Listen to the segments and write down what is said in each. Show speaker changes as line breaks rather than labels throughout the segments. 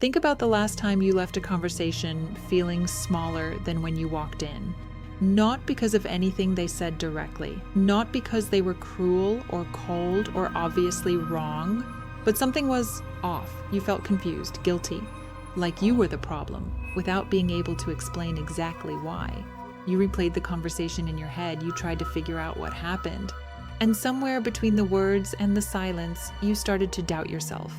Think about the last time you left a conversation feeling smaller than when you walked in. Not because of anything they said directly, not because they were cruel or cold or obviously wrong, but something was off. You felt confused, guilty, like you were the problem, without being able to explain exactly why. You replayed the conversation in your head, you tried to figure out what happened, and somewhere between the words and the silence, you started to doubt yourself.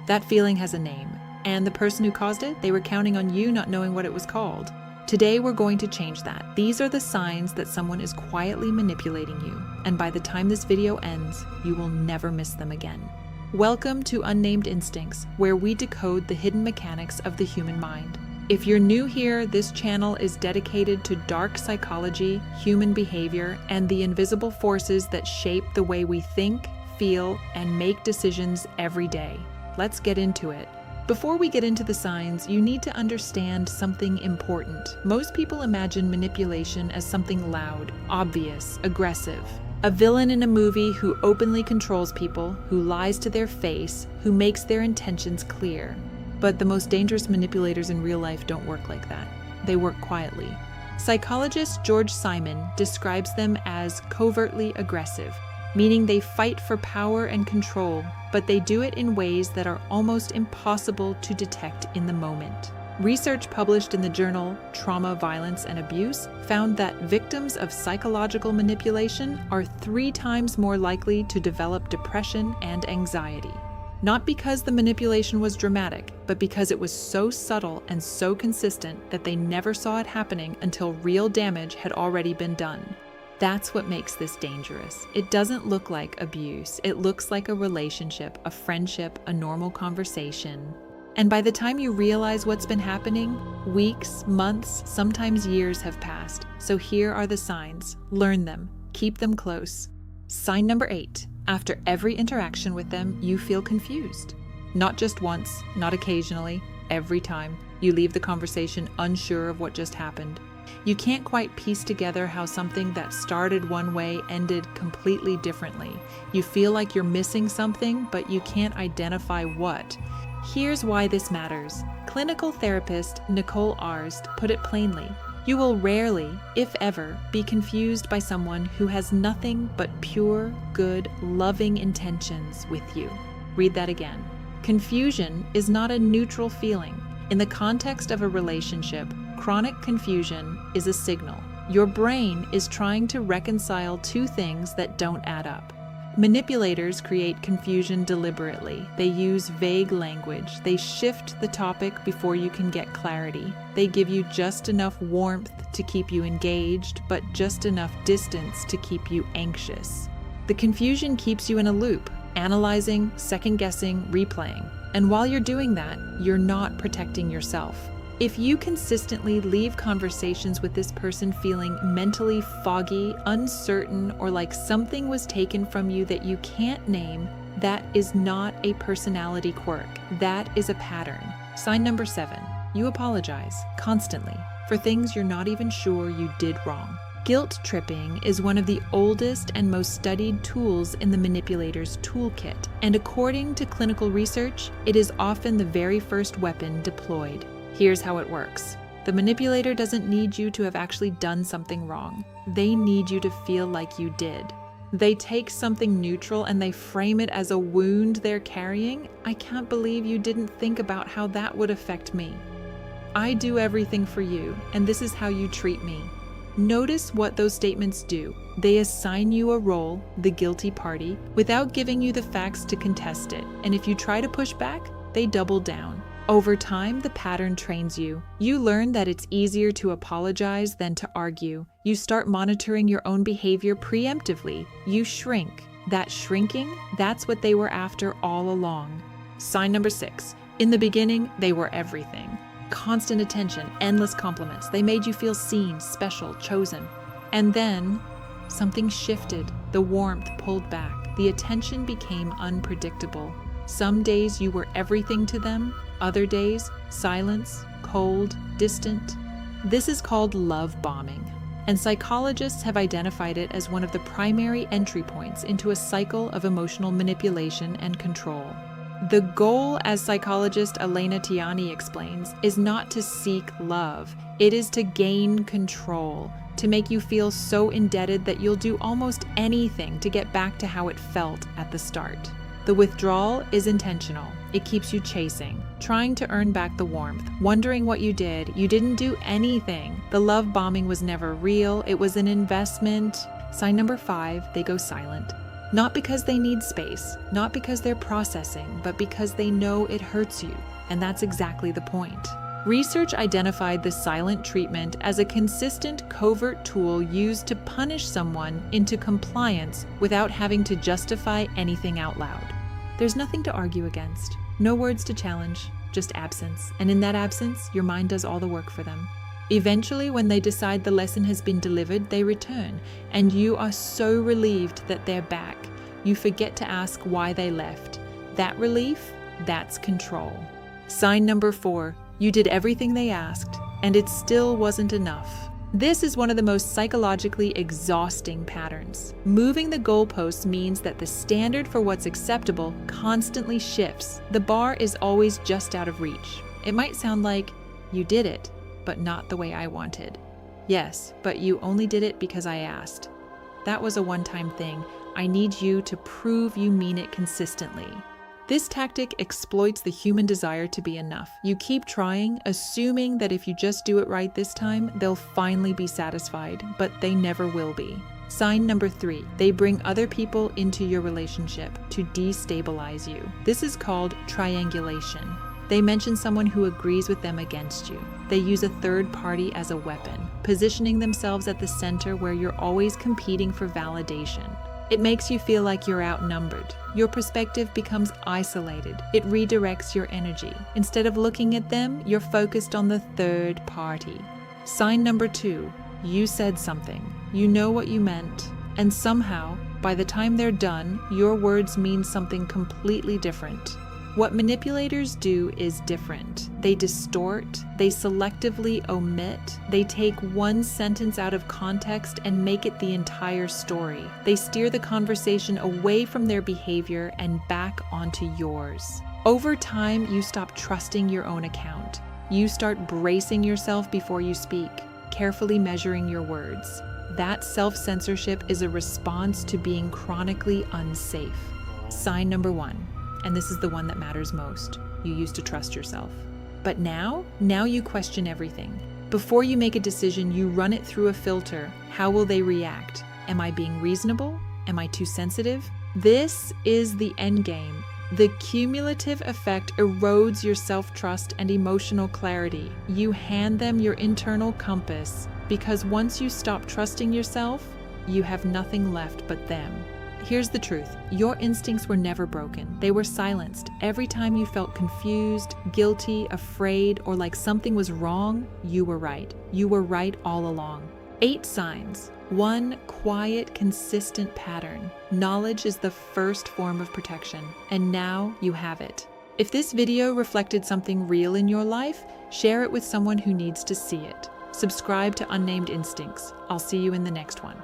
That feeling has a name, and the person who caused it, they were counting on you not knowing what it was called. Today, we're going to change that. These are the signs that someone is quietly manipulating you, and by the time this video ends, you will never miss them again. Welcome to Unnamed Instincts, where we decode the hidden mechanics of the human mind. If you're new here, this channel is dedicated to dark psychology, human behavior, and the invisible forces that shape the way we think, feel, and make decisions every day. Let's get into it. Before we get into the signs, you need to understand something important. Most people imagine manipulation as something loud, obvious, aggressive. A villain in a movie who openly controls people, who lies to their face, who makes their intentions clear. But the most dangerous manipulators in real life don't work like that. They work quietly. Psychologist George Simon describes them as covertly aggressive, meaning they fight for power and control, but they do it in ways that are almost impossible to detect in the moment. Research published in the journal Trauma, Violence, and Abuse found that victims of psychological manipulation are 3 times more likely to develop depression and anxiety. Not because the manipulation was dramatic, but because it was so subtle and so consistent that they never saw it happening until real damage had already been done. That's what makes this dangerous. It doesn't look like abuse. It looks like a relationship, a friendship, a normal conversation. And by the time you realize what's been happening, weeks, months, sometimes years have passed. So here are the signs. Learn them. Keep them close. Sign number 8. After every interaction with them, you feel confused. Not just once, not occasionally, every time. You leave the conversation unsure of what just happened. You can't quite piece together how something that started one way ended completely differently. You feel like you're missing something, but you can't identify what. Here's why this matters. Clinical therapist Nicole Arst put it plainly. You will rarely, if ever, be confused by someone who has nothing but pure, good, loving intentions with you. Read that again. Confusion is not a neutral feeling. In the context of a relationship, chronic confusion is a signal. Your brain is trying to reconcile 2 things that don't add up. Manipulators create confusion deliberately. They use vague language. They shift the topic before you can get clarity. They give you just enough warmth to keep you engaged, but just enough distance to keep you anxious. The confusion keeps you in a loop, analyzing, second-guessing, replaying. And while you're doing that, you're not protecting yourself. If you consistently leave conversations with this person feeling mentally foggy, uncertain, or like something was taken from you that you can't name, that is not a personality quirk. That is a pattern. Sign number 7. You apologize, constantly, for things you're not even sure you did wrong. Guilt tripping is one of the oldest and most studied tools in the manipulator's toolkit, and according to clinical research, it is often the very first weapon deployed. Here's how it works. The manipulator doesn't need you to have actually done something wrong. They need you to feel like you did. They take something neutral and they frame it as a wound they're carrying. I can't believe you didn't think about how that would affect me. I do everything for you, and this is how you treat me. Notice what those statements do. They assign you a role, the guilty party, without giving you the facts to contest it. And if you try to push back, they double down. Over time, the pattern trains you. You learn that it's easier to apologize than to argue. You start monitoring your own behavior preemptively. You shrink. That shrinking, that's what they were after all along. Sign number 6. In the beginning, they were everything. Constant attention, endless compliments. They made you feel seen, special, chosen. And then, something shifted. The warmth pulled back. The attention became unpredictable. Some days you were everything to them. Other days, silence, cold, distant. This is called love bombing, and psychologists have identified it as one of the primary entry points into a cycle of emotional manipulation and control. The goal, as psychologist Elena Tiani explains, is not to seek love. It is to gain control, to make you feel so indebted that you'll do almost anything to get back to how it felt at the start. The withdrawal is intentional. It keeps you chasing, trying to earn back the warmth, wondering what you did. You didn't do anything. The love bombing was never real. It was an investment. Sign number 5, they go silent. Not because they need space, not because they're processing, but because they know it hurts you. And that's exactly the point. Research identified the silent treatment as a consistent covert tool used to punish someone into compliance without having to justify anything out loud. There's nothing to argue against, no words to challenge, just absence. And in that absence, your mind does all the work for them. Eventually, when they decide the lesson has been delivered, they return, and you are so relieved that they're back. You forget to ask why they left. That relief, that's control. Sign number 4, you did everything they asked, and it still wasn't enough. This is one of the most psychologically exhausting patterns. Moving the goalposts means that the standard for what's acceptable constantly shifts. The bar is always just out of reach. It might sound like, you did it, but not the way I wanted. Yes, but you only did it because I asked. That was a one-time thing. I need you to prove you mean it consistently. This tactic exploits the human desire to be enough. You keep trying, assuming that if you just do it right this time, they'll finally be satisfied, but they never will be. Sign number 3, they bring other people into your relationship to destabilize you. This is called triangulation. They mention someone who agrees with them against you. They use a third party as a weapon, positioning themselves at the center where you're always competing for validation. It makes you feel like you're outnumbered. Your perspective becomes isolated. It redirects your energy. Instead of looking at them, you're focused on the third party. Sign number 2, you said something. You know what you meant. And somehow, by the time they're done, your words mean something completely different. What manipulators do is different. They distort, they selectively omit, they take one sentence out of context and make it the entire story. They steer the conversation away from their behavior and back onto yours. Over time, you stop trusting your own account. You start bracing yourself before you speak, carefully measuring your words. That self-censorship is a response to being chronically unsafe. Sign number 1. And this is the one that matters most. You used to trust yourself. But now you question everything. Before you make a decision, you run it through a filter. How will they react? Am I being reasonable? Am I too sensitive? This is the end game. The cumulative effect erodes your self-trust and emotional clarity. You hand them your internal compass, because once you stop trusting yourself, you have nothing left but them. Here's the truth. Your instincts were never broken. They were silenced. Every time you felt confused, guilty, afraid, or like something was wrong, you were right. You were right all along. 8 signs. 1 quiet, consistent pattern. Knowledge is the first form of protection, and now you have it. If this video reflected something real in your life, share it with someone who needs to see it. Subscribe to Unnamed Instincts. I'll see you in the next one.